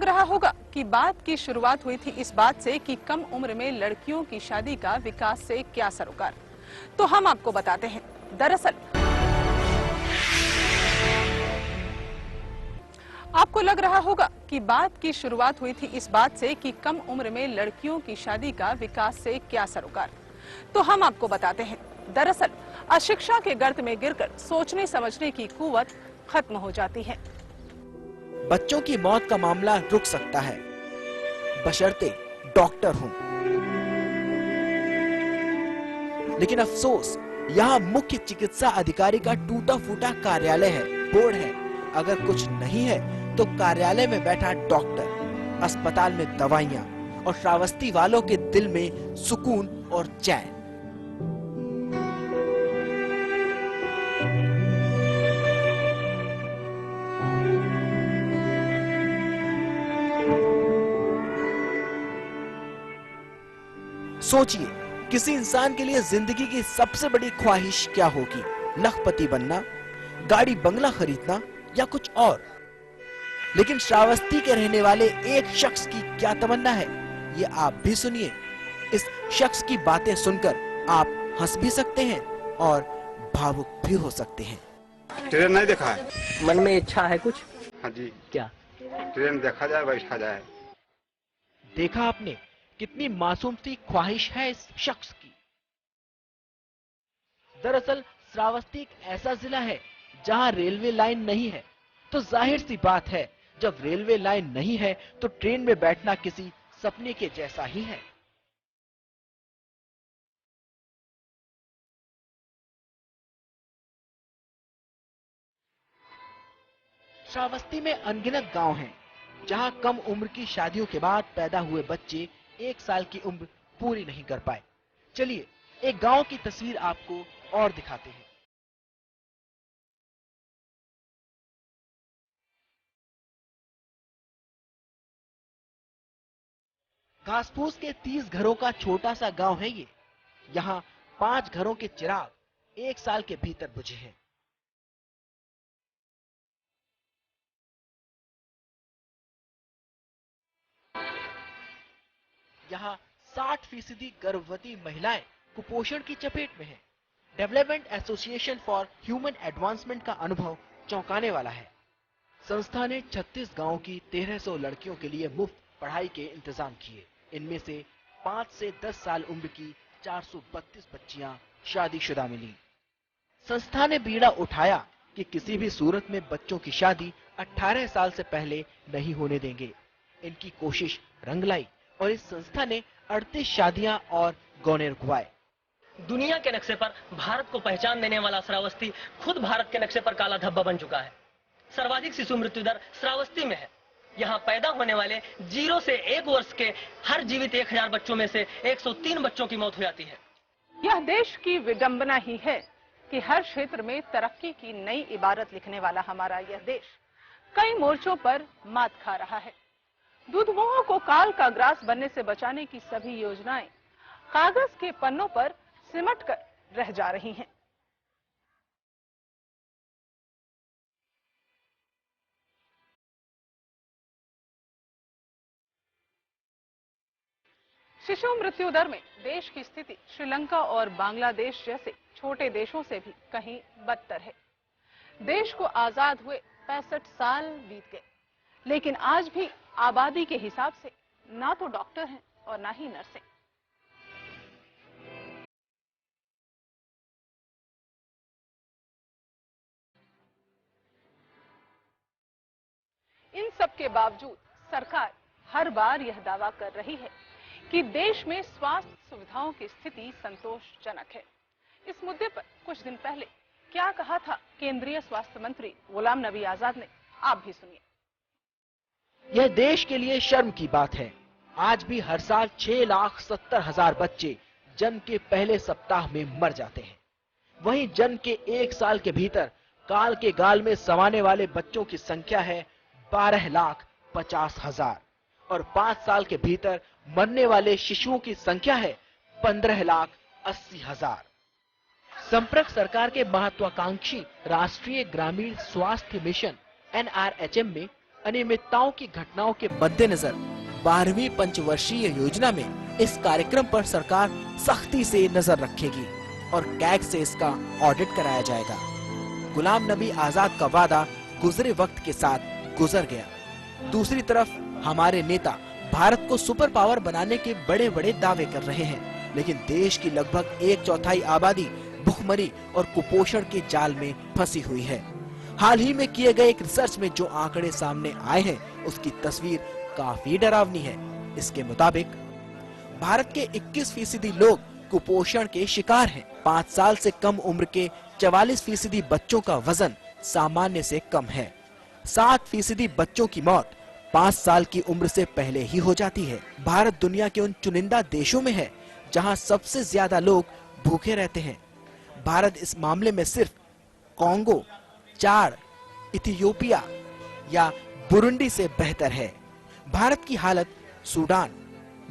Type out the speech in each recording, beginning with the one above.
लग रहा होगा कि बात की शुरुआत हुई थी इस बात से कि कम उम्र में लड़कियों की शादी का विकास से क्या सरोकार। तो हम आपको बताते हैं। दरअसल आपको लग रहा होगा कि बात की शुरुआत हुई थी इस बात से कि कम उम्र में लड़कियों की शादी का विकास से क्या सरोकार। तो हम आपको बताते हैं। दरअसल अशिक्षा के गर्त में गिरकर सोचने समझने की कुव्वत खत्म हो जाती है। बच्चों की मौत का मामला रुक सकता है बशर्ते डॉक्टर हों, लेकिन अफसोस यहाँ मुख्य चिकित्सा अधिकारी का टूटा फूटा कार्यालय है, बोर्ड है। अगर कुछ नहीं है तो कार्यालय में बैठा डॉक्टर, अस्पताल में दवाइयाँ और श्रावस्ती वालों के दिल में सुकून और चैन। सोचिए, किसी इंसान के लिए जिंदगी की सबसे बड़ी ख्वाहिश क्या होगी? लखपति बनना, गाड़ी बंगला खरीदना या कुछ और? लेकिन श्रावस्ती के रहने वाले एक शख्स की क्या तमन्ना है, ये आप भी सुनिए। इस शख्स की बातें सुनकर आप हंस भी सकते हैं और भावुक भी हो सकते हैं। ट्रेन नहीं देखा है? मन में इच्छा है कुछ? हाँ जी। क्या? ट्रेन देखा जाए, बैठा जाए। देखा आपने कितनी मासूम सी ख्वाहिश है इस शख्स की। दरअसल श्रावस्ती एक ऐसा जिला है जहां रेलवे लाइन नहीं है, तो जाहिर सी बात है जब रेलवे लाइन नहीं है तो ट्रेन में बैठना किसी सपने के जैसा ही है। श्रावस्ती में अनगिनत गांव हैं, जहां कम उम्र की शादियों के बाद पैदा हुए बच्चे 1 साल की उम्र पूरी नहीं कर पाए। चलिए एक गांव की तस्वीर आपको और दिखाते हैं। घासफूस के 30 घरों का छोटा सा गांव है ये। यहाँ 5 घरों के चिराग 1 साल के भीतर बुझे हैं। यहाँ 60% गर्भवती महिलाएं कुपोषण की चपेट में हैं। Development association for human advancement का अनुभव चौंकाने वाला है। संस्था ने 36 गांवों की 1300 लड़कियों के लिए मुफ्त पढ़ाई के इंतजाम किए। इनमें से 5 से 10 साल उम्र की 432 बच्चियां शादीशुदा मिली। संस्था ने बीड़ा उठाया कि किसी भी सूरत में बच्चों की शादी 18 साल से पहले नहीं होने देंगे। इनकी कोशिश रंग लाई और इस संस्था ने 38 शादियां और गौने रुकवाए। दुनिया के नक्शे पर भारत को पहचान देने वाला श्रावस्ती खुद भारत के नक्शे पर काला धब्बा बन चुका है। सर्वाधिक शिशु मृत्यु दर श्रावस्ती में है। यहाँ पैदा होने वाले 0 से 1 वर्ष के हर जीवित 1000 बच्चों में से 103 बच्चों की मौत हो जाती है। यह देश की विडंबना ही है कि हर क्षेत्र में तरक्की की नई इबारत लिखने वाला हमारा यह देश कई मोर्चों पर मात खा रहा है। दूधमुंहों को काल का ग्रास बनने से बचाने की सभी योजनाएं कागज के पन्नों पर सिमट कर रह जा रही हैं। शिशु मृत्यु दर में देश की स्थिति श्रीलंका और बांग्लादेश जैसे छोटे देशों से भी कहीं बदतर है। देश को आजाद हुए 65 साल बीत गए, लेकिन आज भी आबादी के हिसाब से ना तो डॉक्टर हैं और ना ही नर्सें। इन सब के बावजूद सरकार हर बार यह दावा कर रही है कि देश में स्वास्थ्य सुविधाओं की स्थिति संतोषजनक है। इस मुद्दे पर कुछ दिन पहले क्या कहा था केंद्रीय स्वास्थ्य मंत्री गुलाम नबी आजाद ने, आप भी सुनिए। यह देश के लिए शर्म की बात है। आज भी हर साल 6,70,000 बच्चे जन्म के पहले सप्ताह में मर जाते हैं। वहीं जन्म के 1 साल के भीतर काल के गाल में समाने वाले बच्चों की संख्या है 12,50,000 और 5 साल के भीतर मरने वाले शिशुओं की संख्या है 15,80,000। संपर्क सरकार के महत्वाकांक्षी राष्ट्रीय ग्रामीण स्वास्थ्य मिशन NRHM में अनियमितताओं की घटनाओं के मद्देनजर 12वीं पंचवर्षीय योजना में इस कार्यक्रम पर सरकार सख्ती से नजर रखेगी और कैग से इसका ऑडिट कराया जाएगा। गुलाम नबी आजाद का वादा गुजरे वक्त के साथ गुजर गया। दूसरी तरफ हमारे नेता भारत को सुपर पावर बनाने के बड़े बड़े दावे कर रहे हैं, लेकिन देश की लगभग 1/4 आबादी भुखमरी और कुपोषण के जाल में फंसी हुई है। हाल ही में किए गए एक रिसर्च में जो आंकड़े सामने आए हैं उसकी तस्वीर काफी डरावनी है। इसके मुताबिक भारत के 21% लोग कुपोषण के शिकार हैं। 5 साल से कम उम्र के 44% बच्चों का वजन सामान्य से कम है। 7% बच्चों की मौत 5 साल की उम्र से पहले ही हो जाती है। भारत दुनिया के उन चुनिंदा देशों में है जहां सबसे ज्यादा लोग भूखे रहते हैं। भारत इस मामले में सिर्फ कांगो, चाड, इथियोपिया या बुरुंडी से बेहतर है। भारत की हालत Sudan,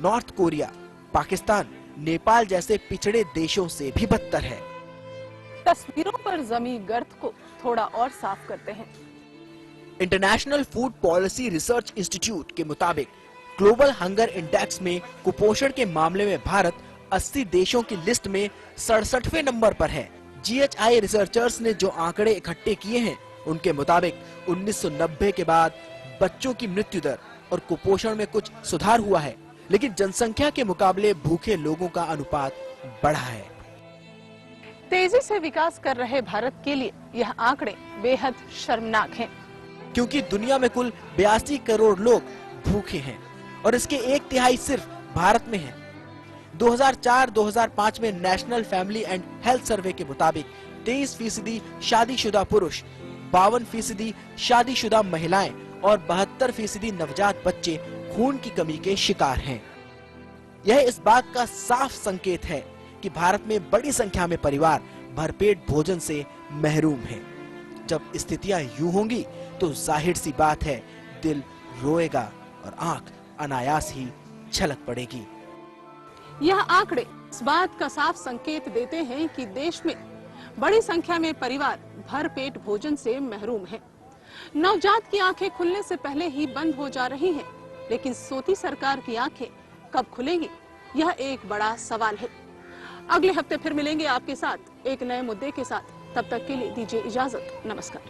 north Korea, Pakistan, Nepal जैसे पिछड़े देशों से भी बदतर है। तस्वीरों पर जमी गर्त को थोड़ा और साफ करते हैं। International food policy research institute के मुताबिक ग्लोबल हंगर इंडेक्स में कुपोषण के मामले में भारत 80 देशों की लिस्ट में 67वें नंबर पर है। GHI रिसर्चर्स ने जो आंकड़े इकट्ठे किए हैं उनके मुताबिक 1990 के बाद बच्चों की मृत्यु दर और कुपोषण में कुछ सुधार हुआ है, लेकिन जनसंख्या के मुकाबले भूखे लोगों का अनुपात बढ़ा है। तेजी से विकास कर रहे भारत के लिए यह आंकड़े बेहद शर्मनाक हैं। क्योंकि दुनिया में कुल 82 करोड़ लोग भूखे हैं और इसके 1/3 सिर्फ भारत में है। 2004-2005 में national family and health survey के मुताबिक 23% शादीशुदा पुरुष, 52% शादीशुदा महिलाएं और 72% नवजात बच्चे खून की कमी के शिकार हैं। यह इस बात का साफ संकेत है कि भारत में बड़ी संख्या में परिवार भरपेट भोजन से महरूम हैं। जब स्थितियां यूं होंगी तो जाहिर सी बात है दिल रोएगा और आंख अनायास ही छलक पड़ेगी। यह आंकड़े इस बात का साफ संकेत देते हैं कि देश में बड़ी संख्या में परिवार भरपेट भोजन से महरूम हैं। नवजात की आंखें खुलने से पहले ही बंद हो जा रही हैं, लेकिन सोती सरकार की आंखें कब खुलेंगी, यह एक बड़ा सवाल है। अगले हफ्ते फिर मिलेंगे आपके साथ एक नए मुद्दे के साथ। तब तक के लिए दीजिए इजाजत। नमस्कार।